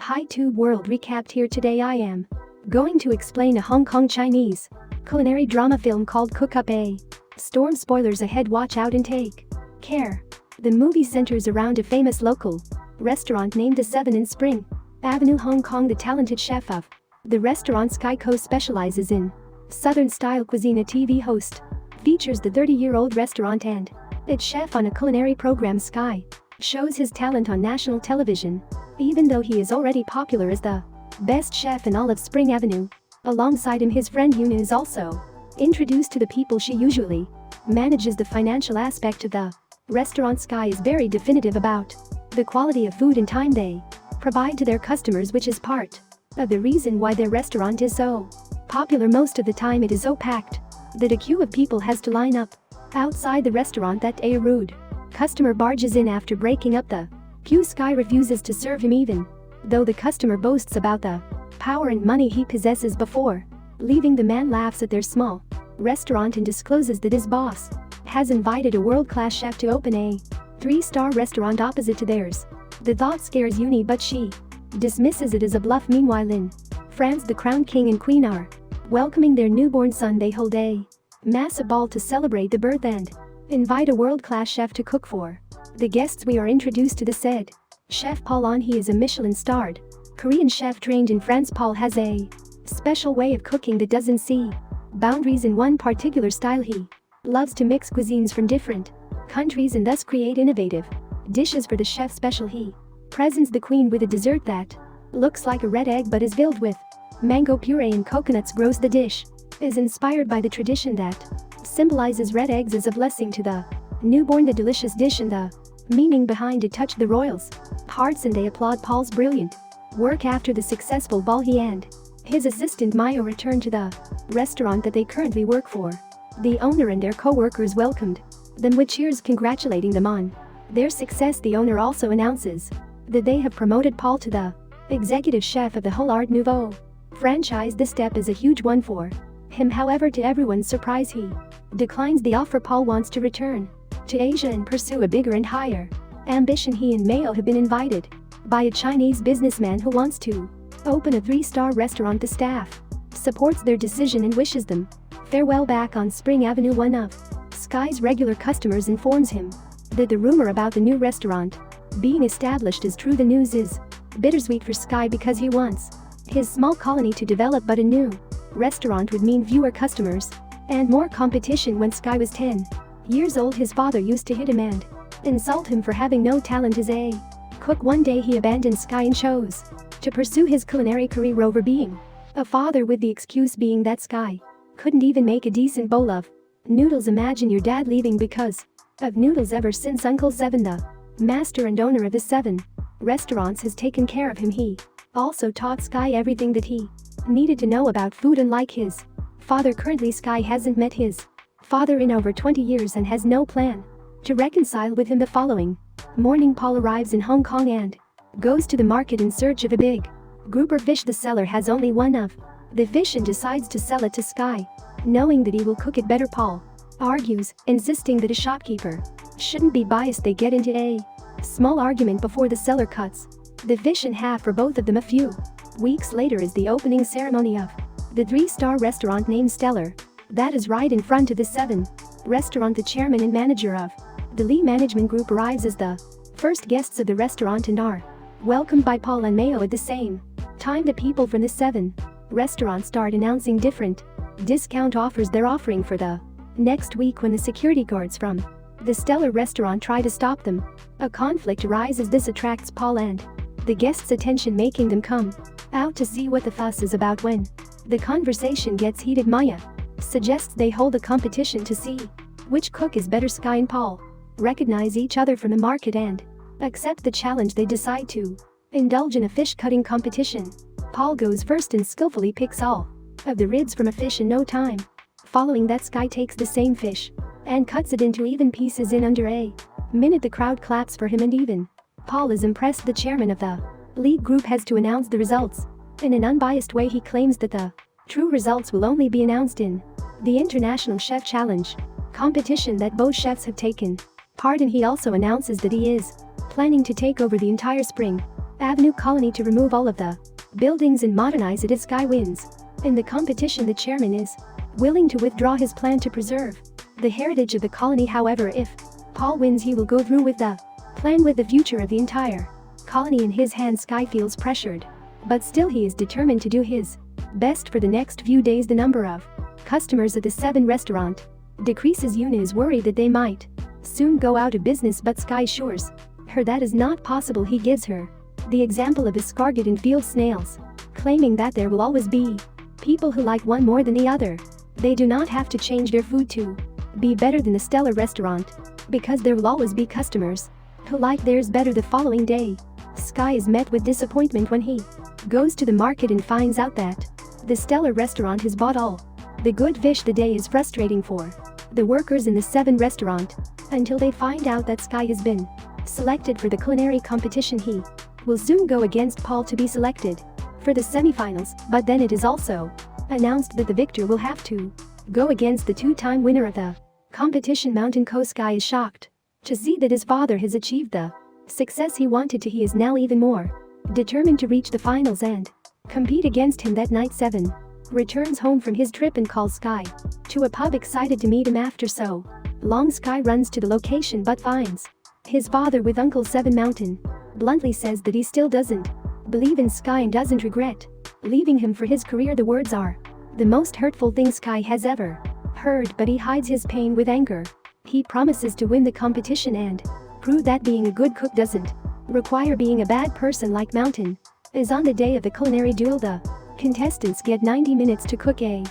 Hi Tube World recapped here. Today I am going to explain a Hong Kong Chinese culinary drama film called Cook Up A. Storm spoilers ahead, watch out and take care. The movie centers around a famous local restaurant named The Seven in Spring Avenue, Hong Kong. The talented chef of the restaurant Sky Co specializes in Southern-style cuisine. A TV host features the 30-year-old restaurant and its chef on a culinary program. Sky shows his talent on national television, even though he is already popular as the best chef in all of Spring Avenue. Alongside him, his friend Yuna is also introduced to the people. She usually manages the financial aspect of the restaurant. Sky is very definitive about the quality of food and time they provide to their customers, which is part of the reason why their restaurant is so popular. Most of the time it is so packed that a queue of people has to line up outside the restaurant. That day a rude customer barges in after breaking up the queue. Sky refuses to serve him even though the customer boasts about the power and money he possesses. Before leaving, the man laughs at their small restaurant and discloses that his boss has invited a world-class chef to open a 3-star restaurant opposite to theirs. The thought scares Uni, but she dismisses it as a bluff. Meanwhile, in France, the crowned king and queen are welcoming their newborn son. They hold a massive ball to celebrate the birth and invite a world-class chef to cook for the guests. We are introduced to the said chef Paul On. He is a Michelin-starred Korean chef trained in France. Paul has a special way of cooking that doesn't see boundaries in one particular style. He loves to mix cuisines from different countries and thus create innovative dishes for the chef's special. He presents the queen with a dessert that looks like a red egg but is filled with mango puree and coconuts. Gross. The dish is inspired by the tradition that symbolizes red eggs as a blessing to the newborn. The delicious dish and the meaning behind it touched the royals' hearts, and they applaud Paul's brilliant work. After the successful ball, he and his assistant Mayo return to the restaurant that they currently work for. The owner and their co-workers welcomed them with cheers, congratulating them on their success. The owner also announces that they have promoted Paul to the executive chef of the whole Art Nouveau franchise. This step is a huge one for him. However, to everyone's surprise, he declines the offer. Paul wants to return to Asia and pursue a bigger and higher ambition. He and Mayo have been invited by a Chinese businessman who wants to open a 3-star restaurant. The staff supports their decision and wishes them farewell. Back on Spring Avenue, one of Sky's regular customers informs him that the rumor about the new restaurant being established is true. The news is bittersweet for Sky because he wants his small colony to develop, but a new restaurant would mean fewer customers and more competition. When Sky was 10 years old, his father used to hit him and insult him for having no talent as a cook. One day he abandoned Sky and chose to pursue his culinary career over being a father, with the excuse being that Sky couldn't even make a decent bowl of noodles. Imagine your dad leaving because of noodles. Ever since Uncle Seven, the master and owner of the 7 restaurants, has taken care of him, he also taught Sky everything that he needed to know about food. Unlike his father, currently Sky hasn't met his father in over 20 years and has no plan to reconcile with him. The following morning, Paul arrives in Hong Kong and goes to the market in search of a big grouper fish. The seller has only one of the fish and decides to sell it to Sky, knowing that he will cook it better. Paul argues, insisting that a shopkeeper shouldn't be biased. They get into a small argument before the seller cuts the fish in half for both of them. A few weeks later is the opening ceremony of the 3-star restaurant named Stellar that is right in front of the 7 restaurant. The chairman and manager of the Lee Management Group arrives as the first guests of the restaurant and are welcomed by Paul and Mayo. At the same time, the people from the 7 restaurants start announcing different discount offers they're offering for the next week. When the security guards from the Stellar restaurant try to stop them, a conflict arises. This attracts Paul and the guests' attention, making them come out to see what the fuss is about. When the conversation gets heated, Maya suggests they hold a competition to see which cook is better. Sky and Paul recognize each other from the market and accept the challenge. They decide to indulge in a fish cutting competition. Paul goes first and skillfully picks all of the ribs from a fish in no time. Following that, Sky takes the same fish and cuts it into even pieces in under a minute. The crowd claps for him and even Paul is impressed. The chairman of the lead group has to announce the results. In an unbiased way, he claims that the true results will only be announced in the International Chef Challenge competition that both chefs have taken part in. He also announces that he is planning to take over the entire Spring Avenue Colony to remove all of the buildings and modernize it if Sky wins. In the competition, the chairman is willing to withdraw his plan to preserve the heritage of the colony. However, if Paul wins, he will go through with the plan with the future of the entire colony in his hands. Sky feels pressured, but still he is determined to do his best. For the next few days, the number of customers at the 7 restaurant decreases. Yuna is worried that they might soon go out of business, but Sky assures her that is not possible. He gives her the example of escargot and field snails, claiming that there will always be people who like one more than the other. They do not have to change their food to be better than the Stellar restaurant, because there will always be customers who like theirs better. The following day, Sky is met with disappointment when he goes to the market and finds out that the Stellar restaurant has bought all the good fish. The day is frustrating for the workers in the 7 restaurant until they find out that Sky has been selected for the culinary competition. He will soon go against Paul to be selected for the semifinals, but then it is also announced that the victor will have to go against the 2-time winner of the competition, Mountain Co. Sky is shocked to see that his father has achieved the success he wanted to. He is now even more determined to reach the finals and compete against him. That night, 7 returns home from his trip and calls Sky to a pub, excited to meet him after so long. Sky runs to the location but finds his father with Uncle 7. Mountain bluntly says that he still doesn't believe in Sky and doesn't regret leaving him for his career. The words are the most hurtful thing Sky has ever heard, but he hides his pain with anger. He promises to win the competition and prove that being a good cook doesn't require being a bad person like Mountain is. On the day of the culinary duel, the contestants get 90 minutes to cook a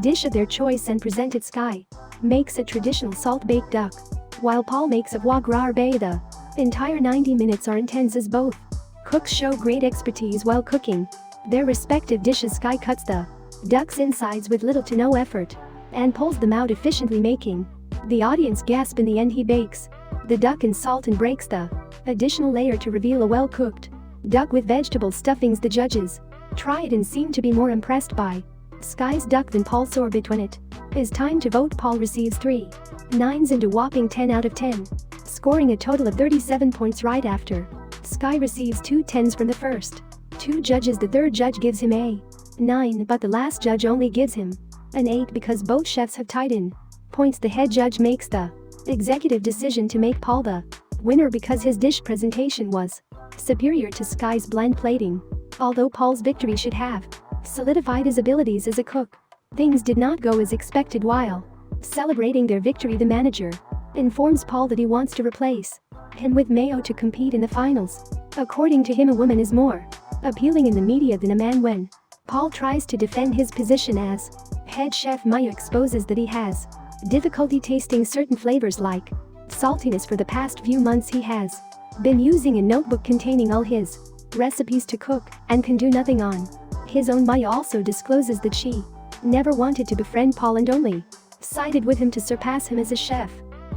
dish of their choice and present it. Sky makes a traditional salt-baked duck, while Paul makes a foie gras bay. The entire 90 minutes are intense as both cooks show great expertise while cooking their respective dishes. Sky cuts the duck's insides with little to no effort and pulls them out efficiently, making the audience gasp. In the end, he bakes the duck in salt and breaks the additional layer to reveal a well-cooked duck with vegetable stuffings. The judges try it and seem to be more impressed by Sky's duck than Paul's sorbet. When it is time to vote, Paul receives 3 9s and a whopping 10 out of 10, scoring a total of 37 points. Right after, Sky receives 2 10s from the first 2 judges. The third judge gives him a 9, but the last judge only gives him an 8 because both chefs have tied in points. The head judge makes the executive decision to make Paul the winner because his dish presentation was superior to Sky's bland plating. Although Paul's victory should have solidified his abilities as a cook, things did not go as expected. While celebrating their victory, the manager informs Paul that he wants to replace him with Mayo to compete in the finals. According to him, a woman is more appealing in the media than a man. When Paul tries to defend his position as head chef, Maya exposes that he has difficulty tasting certain flavors like saltiness. For the past few months, he has been using a notebook containing all his recipes to cook and can do nothing on his own. Maya also discloses that she never wanted to befriend Paul and only sided with him to surpass him as a chef.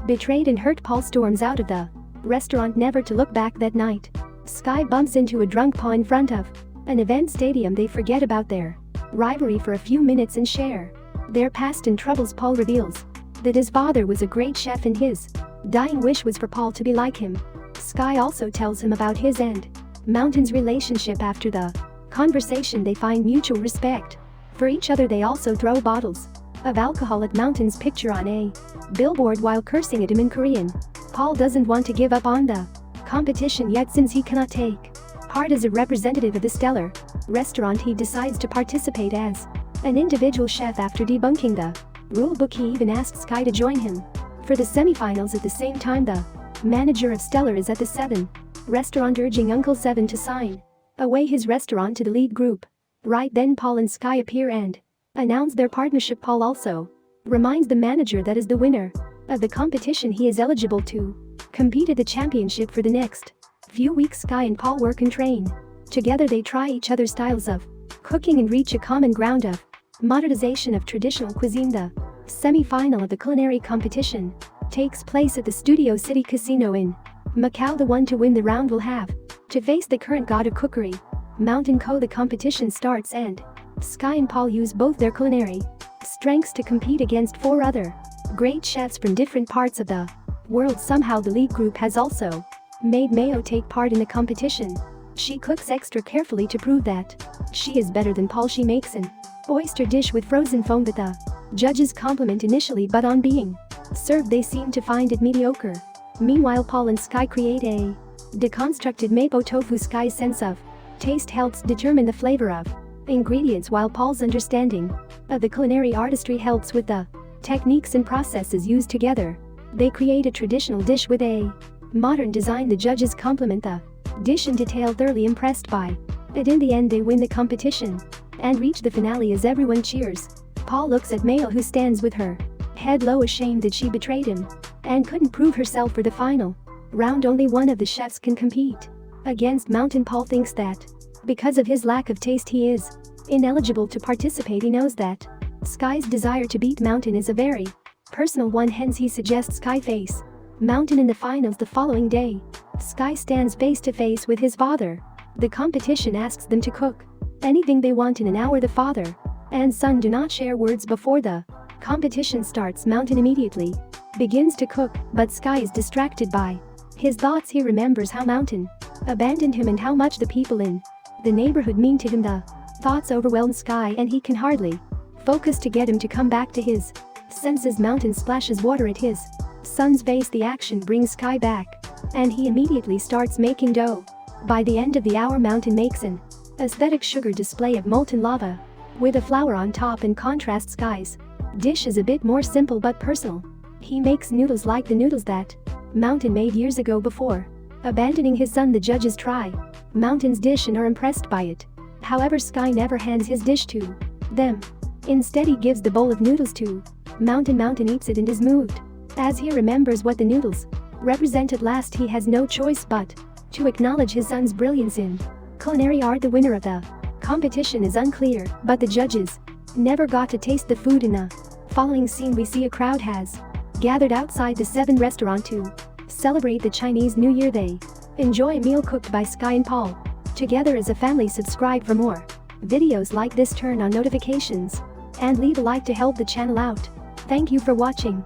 Betrayed and hurt, Paul storms out of the restaurant, never to look back. That night, Sky bumps into a drunk Paul in front of an event stadium. They forget about their rivalry for a few minutes and share their past and troubles. Paul reveals that his father was a great chef and his dying wish was for Paul to be like him. Sky also tells him about his and Mountain's relationship. After the conversation, they find mutual respect for each other. They also throw bottles of alcohol at Mountain's picture on a billboard while cursing at him in Korean. Paul doesn't want to give up on the competition yet since he cannot take part as a representative of the Stellar restaurant. He decides to participate as an individual chef. After debunking the rule book, he even asks Sky to join him for the semifinals. At the same time, the manager of Stellar is at the 7 restaurant, urging Uncle 7 to sign away his restaurant to the lead group. Right then, Paul and Sky appear and announce their partnership. Paul also reminds the manager that as the winner of the competition, he is eligible to compete at the championship for the next few weeks. Sky and Paul work and train together. They try each other's styles of cooking and reach a common ground of modernization of traditional cuisine. The semi-final of the culinary competition takes place at the Studio City Casino in Macau. The one to win the round will have to face the current god of cookery, Mountain Co. The competition starts and Sky and Paul use both their culinary strengths to compete against 4 other great chefs from different parts of the world. Somehow the lead group has also made Mayo take part in the competition. She cooks extra carefully to prove that she is better than Paul. She makes an oyster dish with frozen foam that the judges compliment initially, but on being served they seem to find it mediocre. Meanwhile, Paul and Sky create a deconstructed mapo tofu. Sky's sense of taste helps determine the flavor of ingredients, while Paul's understanding of the culinary artistry helps with the techniques and processes used together. They create a traditional dish with a modern design. The judges compliment the dish in detail, thoroughly impressed by it. In the end, they win the competition and reach the finale as everyone cheers. Paul looks at Mayo, who stands with her head low, ashamed that she betrayed him and couldn't prove herself for the final round. Only one of the chefs can compete against Mountain. Paul thinks that because of his lack of taste he is ineligible to participate. He knows that Sky's desire to beat Mountain is a very personal one, hence he suggests Sky face Mountain in the finals. The following day, Sky stands face to face with his father. The competition asks them to cook anything they want in an hour. The father and son do not share words before the competition starts. Mountain immediately begins to cook, but Sky is distracted by his thoughts. He remembers how Mountain abandoned him and how much the people in the neighborhood mean to him. The thoughts overwhelm Sky and he can hardly focus to get him to come back to his senses. Mountain splashes water at his son's face. The action brings Sky back and he immediately starts making dough. By the end of the hour, Mountain makes an aesthetic sugar display of molten lava with a flower on top. In contrast, Sky's dish is a bit more simple but personal. He makes noodles like the noodles that Mountain made years ago before abandoning his son. The judges try Mountain's dish and are impressed by it. However, Sky never hands his dish to them. Instead, he gives the bowl of noodles to Mountain. Mountain eats it and is moved. As he remembers what the noodles represented last, he has no choice but to acknowledge his son's brilliance in culinary art. The winner of the competition is unclear, but the judges never got to taste the food. In the following scene, we see a crowd has gathered outside the 7 restaurant to celebrate the Chinese New Year. They enjoy a meal cooked by Sky and Paul together as a family. Subscribe for more videos like this, turn on notifications, and leave a like to help the channel out. Thank you for watching.